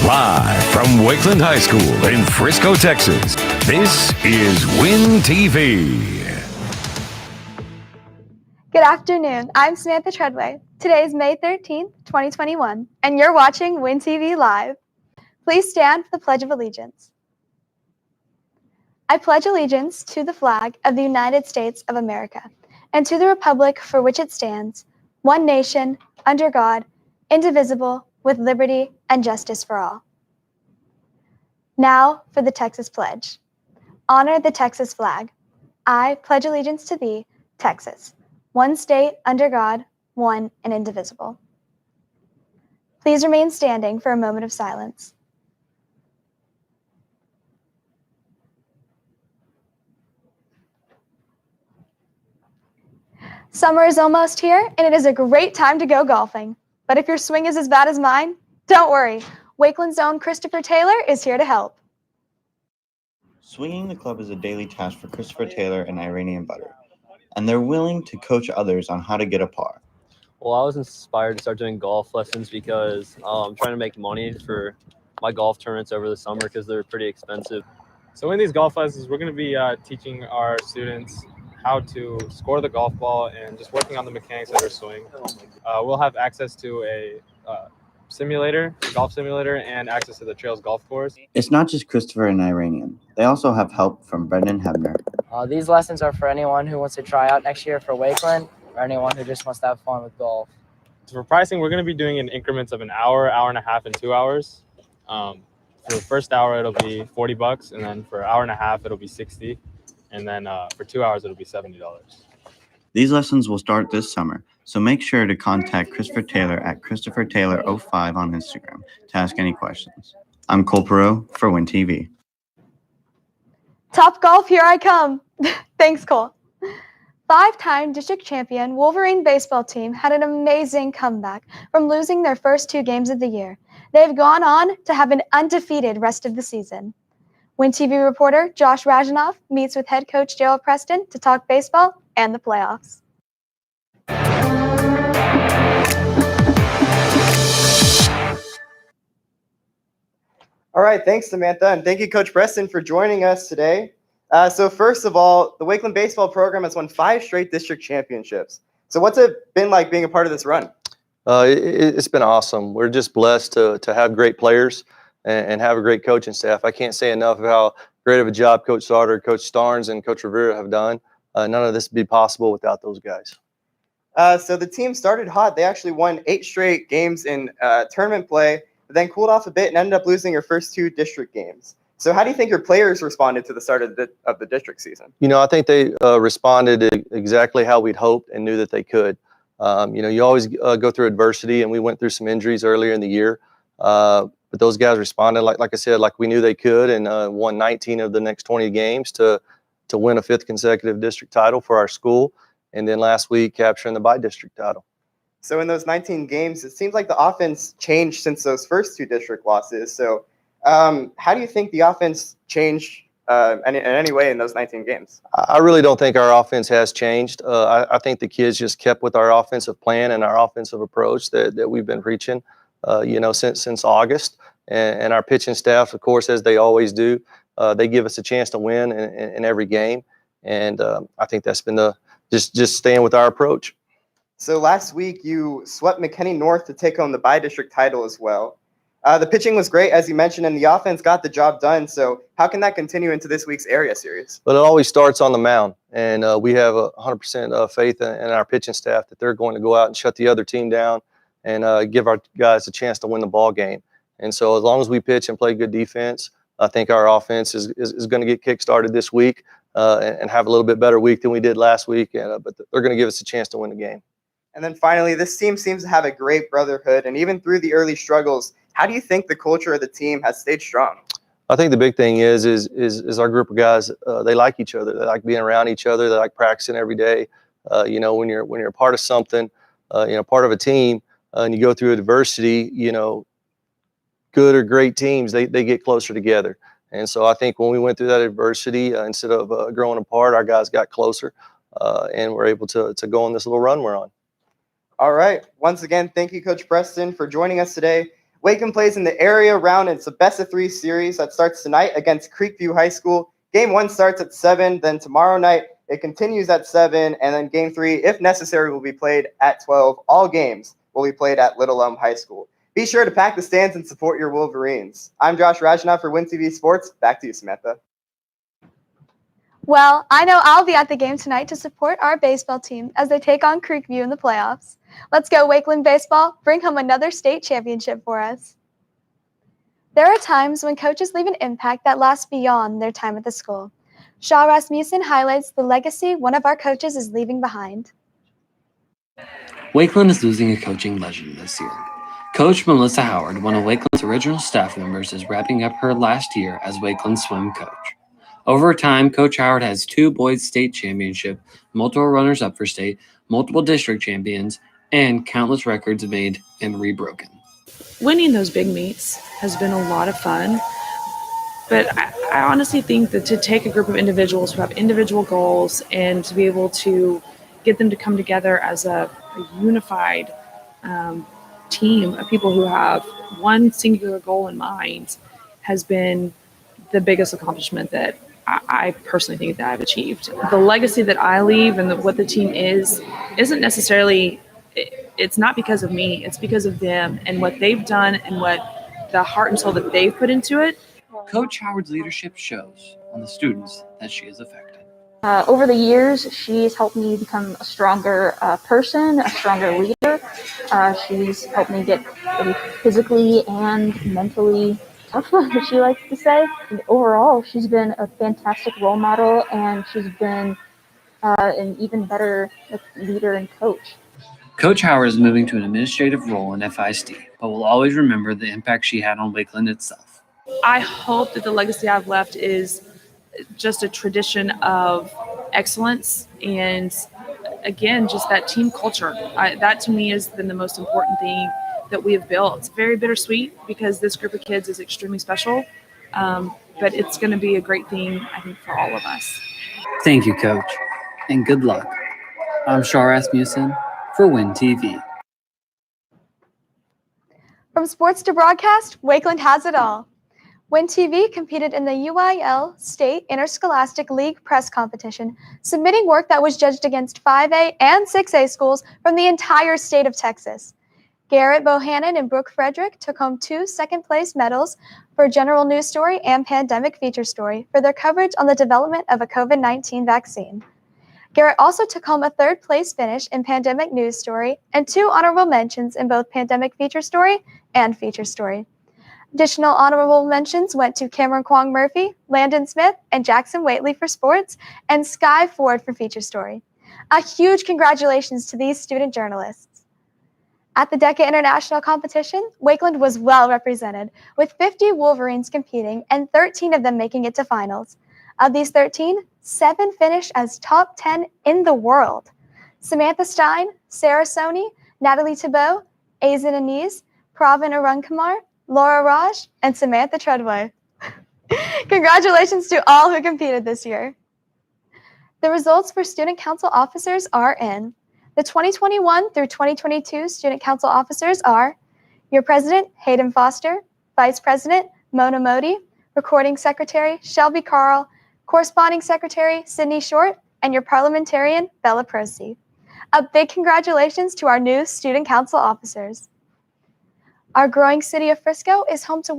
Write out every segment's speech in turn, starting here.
Live from Wakeland High School in Frisco, Texas, this is Win TV. Good afternoon. I'm Samantha Treadway. Today is May 13th, 2021, and you're watching Win TV Live. Please stand for the Pledge of Allegiance. I pledge allegiance to the flag of the United States of America and to the republic for which it stands, one nation, under God, indivisible, with liberty and justice for all. Now for the Texas Pledge. Honor the Texas flag. I pledge allegiance to thee, Texas, one state under God, one and indivisible. Please remain standing for a moment of silence. Summer is almost here, and it is a great time to go golfing. But if your swing is as bad as mine, don't worry. Wakeland's own Christopher Taylor is here to help. Swinging the club is a daily task for Christopher Taylor and Iranian Butter, and they're willing to coach others on how to get a par. Well, I was inspired to start doing golf lessons because I'm trying to make money for my golf tournaments over the summer because they're pretty expensive. So in these golf lessons, we're going to be teaching our students how to score the golf ball and just working on the mechanics of their swing. We'll have access to a golf simulator, and access to the Trails golf course. It's not just Christopher and Iranian. They also have help from Brendan Hebner. These lessons are for anyone who wants to try out next year for Wakeland or anyone who just wants to have fun with golf. So for pricing, we're going to be doing in increments of an hour, hour and a half, and 2 hours. For the first hour, it'll be $40, and then for an hour and a half, it'll be $60, and then for 2 hours, it'll be $70. These lessons will start this summer, so make sure to contact Christopher Taylor at ChristopherTaylor05 on Instagram to ask any questions. I'm Cole Perot for Win TV. Top Golf, here I come. Thanks, Cole. Five-time district champion Wolverine baseball team had an amazing comeback from losing their first 2 games of the year. They've gone on to have an undefeated rest of the season. Win TV reporter Josh Rajanoff meets with head coach Gerald Preston to talk baseball and the playoffs. All right, thanks, Samantha, and thank you, Coach Preston, for joining us today. So first of all, the Wakeland baseball program has won 5 straight district championships. So what's it been like being a part of this run? It's been awesome. We're just blessed to have great players and have a great coaching staff. I can't say enough of how great of a job Coach Sauter, Coach Starnes, and Coach Rivera have done. None of this would be possible without those guys. So the team started hot. They actually won 8 straight games in tournament play, but then cooled off a bit and ended up losing their first 2 district games. So how do you think your players responded to the start of the district season? You know, I think they responded exactly how we'd hoped and knew that they could. You always go through adversity, and we went through some injuries earlier in the year. But those guys responded, like I said, like we knew they could, and won 19 of the next 20 games to win a 5th consecutive district title for our school, and then last week capturing the by-district title. So in those 19 games, it seems like the offense changed since those first 2 district losses. So how do you think the offense changed in any way in those 19 games? I really don't think our offense has changed. I think the kids just kept with our offensive plan and our offensive approach that we've been preaching, since August. And our pitching staff, of course, as they always do, they give us a chance to win in every game. And I think that's been just staying with our approach. So last week you swept McKinney North to take home the by-district title as well. The pitching was great, as you mentioned, and the offense got the job done. So how can that continue into this week's area series? But it always starts on the mound, and we have 100% faith in our pitching staff that they're going to go out and shut the other team down and give our guys a chance to win the ball game. And so as long as we pitch and play good defense, I think our offense is going to get kick-started this week and have a little bit better week than we did last week. But they're going to give us a chance to win the game. And then finally, this team seems to have a great brotherhood. And even through the early struggles, how do you think the culture of the team has stayed strong? I think the big thing is our group of guys. They like each other. They like being around each other. They like practicing every day. When you're a part of something, part of a team, and you go through adversity, good or great teams, they get closer together. And so I think when we went through that adversity, instead of growing apart, our guys got closer and we're able to go on this little run we're on. All right. Once again, thank you, Coach Preston, for joining us today. Wakeland plays in the area round. It's a best-of-3 series that starts tonight against Creekview High School. Game 1 starts at 7, then tomorrow night it continues at 7, and then Game 3, if necessary, will be played at 12. All games will be played at Little Elm High School. Be sure to pack the stands and support your Wolverines. I'm Josh Rajanath for Win TV Sports. Back to you, Samantha. Well, I know I'll be at the game tonight to support our baseball team as they take on Creekview in the playoffs. Let's go, Wakeland Baseball. Bring home another state championship for us. There are times when coaches leave an impact that lasts beyond their time at the school. Shaw Rasmussen highlights the legacy one of our coaches is leaving behind. Wakeland is losing a coaching legend this year. Coach Melissa Howard, one of Wakeland's original staff members, is wrapping up her last year as Wakeland's swim coach. Over time, Coach Howard has 2 boys state championship, multiple runners-up for state, multiple district champions, and countless records made and rebroken. Winning those big meets has been a lot of fun, but I honestly think that to take a group of individuals who have individual goals and to be able to get them to come together as a unified team of people who have one singular goal in mind has been the biggest accomplishment that I personally think that I've achieved. The legacy that I leave and what the team isn't necessarily, it's not because of me, it's because of them and what they've done and what the heart and soul that they've put into it. Coach Howard's leadership shows on the students that she has affected. Over the years, she's helped me become a stronger person, a stronger leader. She's helped me get physically and mentally tough, as she likes to say. And overall, she's been a fantastic role model, and she's been an even better leader and coach. Coach Howard is moving to an administrative role in FISD, but will always remember the impact she had on Wakeland itself. I hope that the legacy I've left is just a tradition of excellence and, again, just that team culture. That to me has been the most important thing that we have built. It's very bittersweet because this group of kids is extremely special, but it's going to be a great thing, I think, for all of us. Thank you, Coach, and good luck. I'm Shaw Rasmussen for Win TV. From sports to broadcast, Wakeland has it all. Win TV competed in the UIL State Interscholastic League press competition, submitting work that was judged against 5A and 6A schools from the entire state of Texas. Garrett Bohannon and Brooke Frederick took home 2 second-place medals for General News Story and Pandemic Feature Story for their coverage on the development of a COVID-19 vaccine. Garrett also took home a 3rd-place finish in Pandemic News Story and 2 honorable mentions in both Pandemic Feature Story and Feature Story. Additional honorable mentions went to Cameron Kwong Murphy, Landon Smith, and Jackson Waitley for sports, and Sky Ford for Feature Story. A huge congratulations to these student journalists. At the DECA International Competition, Wakeland was well represented, with 50 Wolverines competing and 13 of them making it to finals. Of these 13, 7 finished as top 10 in the world. Samantha Stein, Sarah Soni, Natalie Thibault, Aizen Anise, Pravin Arunkumar, Laura Raj, and Samantha Treadway. Congratulations to all who competed this year. The results for student council officers are in. The 2021 through 2022 student council officers are your president, Hayden Foster, vice president, Mona Modi, recording secretary, Shelby Carl, corresponding secretary, Sydney Short, and your parliamentarian, Bella Prosey. A big congratulations to our new student council officers. Our growing city of Frisco is home to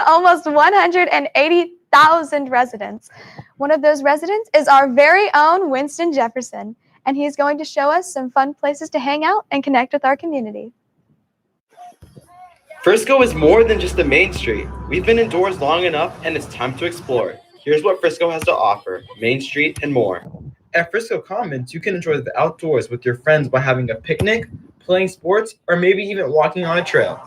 almost 180,000 residents. One of those residents is our very own Winston Jefferson, and he's going to show us some fun places to hang out and connect with our community. Frisco is more than just a main street. We've been indoors long enough, and it's time to explore. Here's what Frisco has to offer: Main Street and more. At Frisco Commons, you can enjoy the outdoors with your friends by having a picnic, playing sports, or maybe even walking on a trail.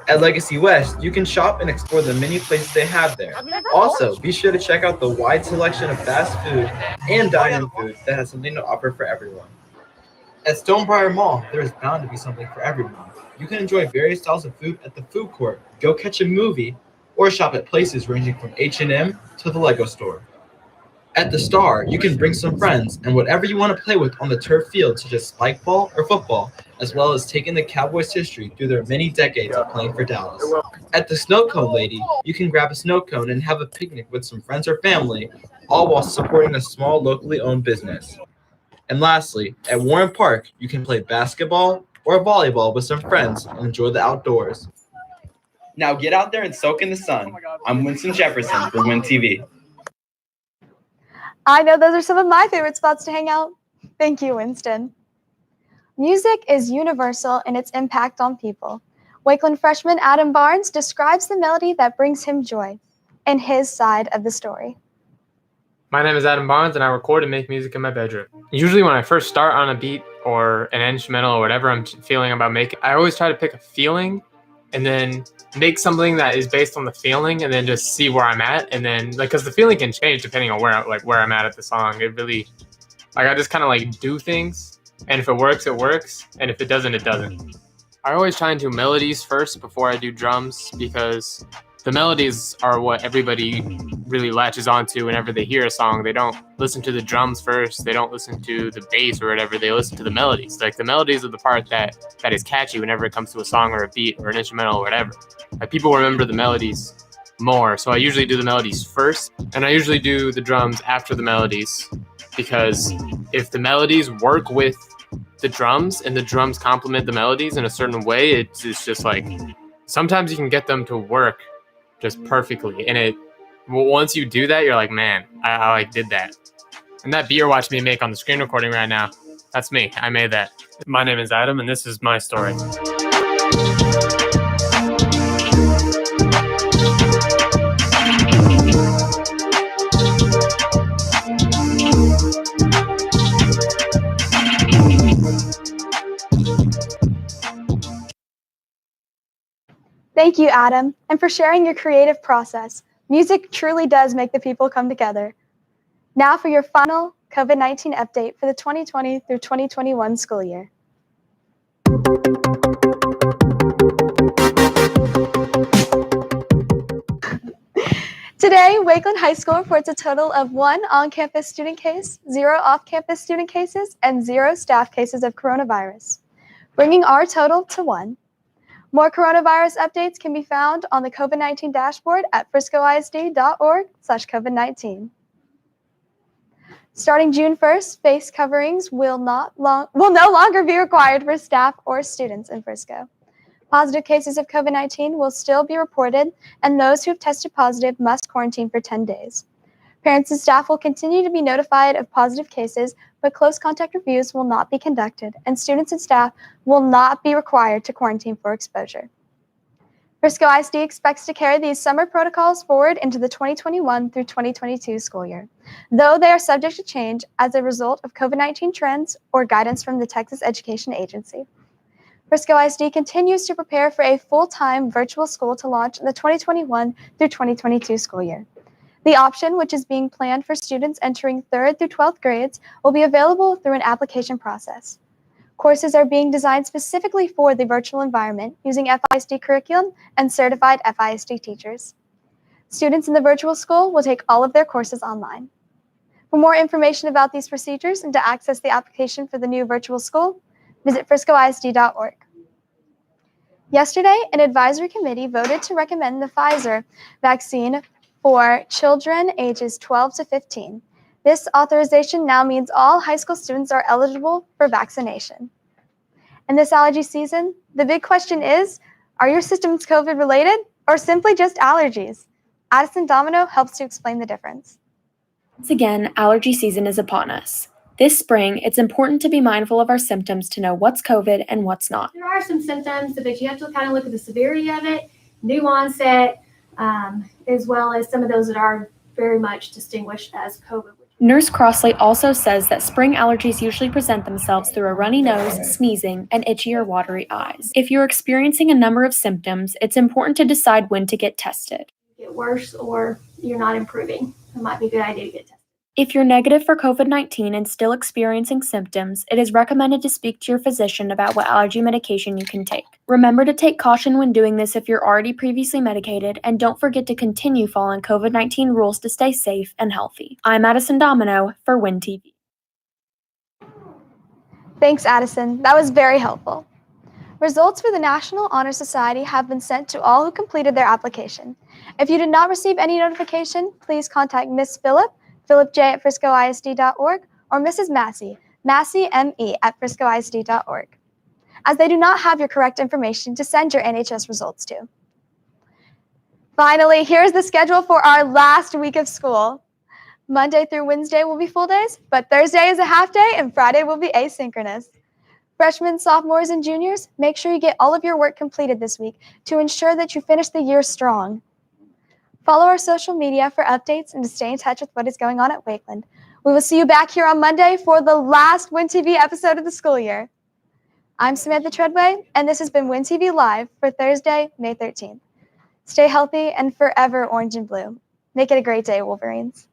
At Legacy West, you can shop and explore the many places they have there. Also, be sure to check out the wide selection of fast food and dine-in food that has something to offer for everyone. At Stonebriar Mall, there is bound to be something for everyone. You can enjoy various styles of food at the food court, go catch a movie, or shop at places ranging from H&M to the Lego store. At the Star, you can bring some friends and whatever you want to play with on the turf field, such as spike ball or football, as well as taking the Cowboys' history through their many decades of playing for Dallas. At the Snow Cone Lady, you can grab a snow cone and have a picnic with some friends or family, all while supporting a small locally owned business. And lastly, at Warren Park, you can play basketball or volleyball with some friends and enjoy the outdoors. Now get out there and soak in the sun. I'm Winston Jefferson for Win TV. I know those are some of my favorite spots to hang out. Thank you, Winston. Music is universal in its impact on people. Wakeland freshman Adam Barnes describes the melody that brings him joy in his side of the story. My name is Adam Barnes, and I record and make music in my bedroom. Usually when I first start on a beat or an instrumental or whatever I'm feeling about making, I always try to pick a feeling and then make something that is based on the feeling and then just see where I'm at. And then, because the feeling can change depending on where I'm at the song. It really, I just kind of do things. And if it works, it works. And if it doesn't, it doesn't. I always try and do melodies first before I do drums, because the melodies are what everybody really latches onto whenever they hear a song. They don't listen to the drums first. They don't listen to the bass or whatever. They listen to the melodies. The melodies are the part that is catchy whenever it comes to a song or a beat or an instrumental or whatever. People remember the melodies more. So I usually do the melodies first, and I usually do the drums after the melodies, because if the melodies work with the drums and the drums complement the melodies in a certain way, it's just sometimes you can get them to work just perfectly. And once you do that, you're like, man, I did that. And that beat you're watching me make on the screen recording right now, that's me. I made that. My name is Adam, and this is my story. Thank you, Adam, and for sharing your creative process. Music truly does make the people come together. Now for your final COVID-19 update for the 2020 through 2021 school year. Today, Wakeland High School reports a total of 1 on-campus student case, 0 off-campus student cases, and 0 staff cases of coronavirus, bringing our total to 1. More coronavirus updates can be found on the COVID-19 dashboard at friscoisd.org/COVID-19. Starting June 1st, face coverings will no longer be required for staff or students in Frisco. Positive cases of COVID-19 will still be reported, and those who have tested positive must quarantine for 10 days. Parents and staff will continue to be notified of positive cases, but close contact reviews will not be conducted, and students and staff will not be required to quarantine for exposure. Frisco ISD expects to carry these summer protocols forward into the 2021 through 2022 school year, though they are subject to change as a result of COVID-19 trends or guidance from the Texas Education Agency. Frisco ISD continues to prepare for a full-time virtual school to launch in the 2021 through 2022 school year. The option, which is being planned for students entering 3rd through 12th grades, will be available through an application process. Courses are being designed specifically for the virtual environment using FISD curriculum and certified FISD teachers. Students in the virtual school will take all of their courses online. For more information about these procedures and to access the application for the new virtual school, visit friscoisd.org. Yesterday, an advisory committee voted to recommend the Pfizer vaccine for children ages 12 to 15. This authorization now means all high school students are eligible for vaccination. In this allergy season, the big question is, are your symptoms COVID related or simply just allergies? Addison Domino helps to explain the difference. Once again, allergy season is upon us. This spring, it's important to be mindful of our symptoms to know what's COVID and what's not. There are some symptoms, but you have to kind of look at the severity of it, new onset, as well as some of those that are very much distinguished as COVID. Nurse Crossley also says that spring allergies usually present themselves through a runny nose, sneezing, and itchy or watery eyes. If you're experiencing a number of symptoms, it's important to decide when to get tested. Get worse or you're not improving, it might be a good idea to get tested. If you're negative for COVID-19 and still experiencing symptoms, it is recommended to speak to your physician about what allergy medication you can take. Remember to take caution when doing this if you're already previously medicated, and don't forget to continue following COVID-19 rules to stay safe and healthy. I'm Addison Domino for Win TV. Thanks, Addison. That was very helpful. Results for the National Honor Society have been sent to all who completed their application. If you did not receive any notification, please contact Ms. Philip J. at friscoisd.org, or Mrs. Massey, M.E. at friscoisd.org, as they do not have your correct information to send your NHS results to. Finally, here's the schedule for our last week of school. Monday through Wednesday will be full days, but Thursday is a half day and Friday will be asynchronous. Freshmen, sophomores, and juniors, make sure you get all of your work completed this week to ensure that you finish the year strong. Follow our social media for updates and to stay in touch with what is going on at Wakeland. We will see you back here on Monday for the last Win TV episode of the school year. I'm Samantha Treadway, and this has been Win TV Live for Thursday, May 13th. Stay healthy and forever orange and blue. Make it a great day, Wolverines.